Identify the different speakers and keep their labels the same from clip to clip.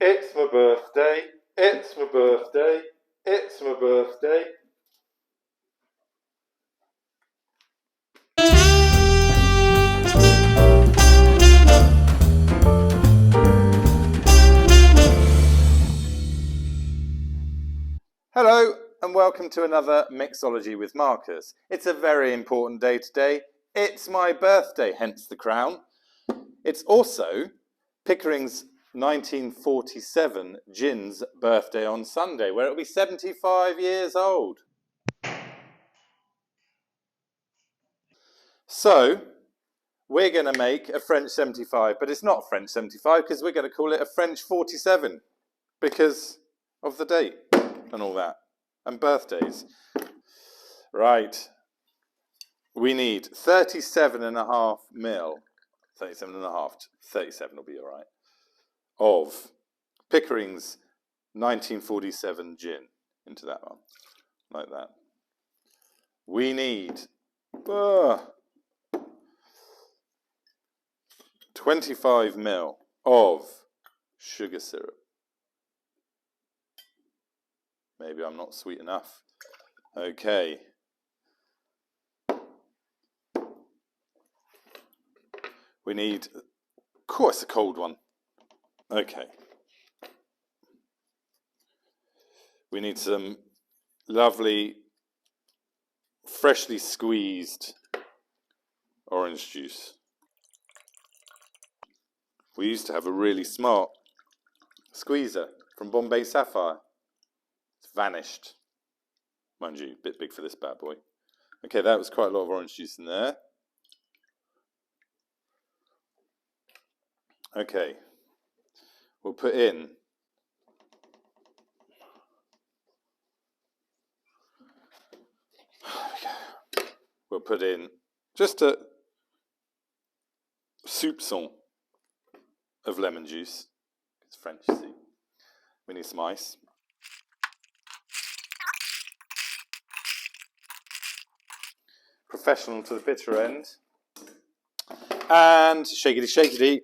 Speaker 1: It's my birthday, it's my birthday, it's my birthday. Hello and welcome to another Mixology with Marcus. It's a very important day today. It's my birthday, hence the crown. It's also Pickering's 1947 gin's birthday on Sunday, where it'll be 75 years old. So, we're going to make a French 75, but it's not French 75 because we're going to call it a French 47 because of the date and all that, and birthdays. Right, we need 37.5 ml, 37.5, 37 will be all right, of Pickering's 1947 gin into that one, like that. We need 25 ml of sugar syrup. Maybe I'm not sweet enough. Okay. We need, of course, a cold one. Okay. We need some lovely, freshly squeezed orange juice. We used to have a really smart squeezer from Bombay Sapphire. It's vanished. Mind you, a bit big for this bad boy. Okay, that was quite a lot of orange juice in there. Okay, we'll put in just a soupçon of lemon juice. It's French, you see. We need some ice. Professional to the bitter end. And shakety shakety.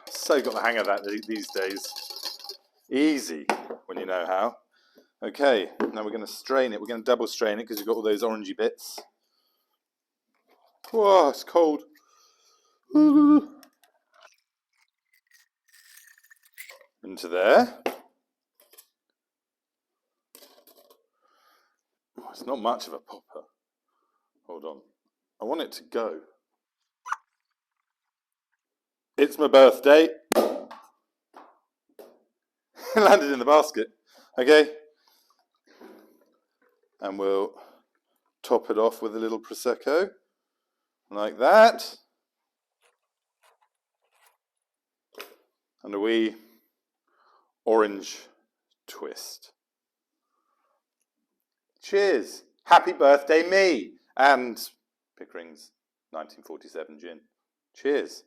Speaker 1: So got the hang of that these days. Easy when you know how. Okay, now we're going to strain it. We're going to double strain it because you've got all those orangey bits. Whoa, it's cold. Into there. Oh, it's not much of a popper. Hold on. I want it to go. It's my birthday. It landed in the basket. Okay. And we'll top it off with a little Prosecco. Like that. And a wee orange twist. Cheers. Happy birthday me. And Pickering's 1947 gin. Cheers.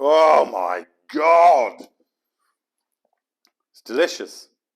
Speaker 1: Oh my God. It's delicious.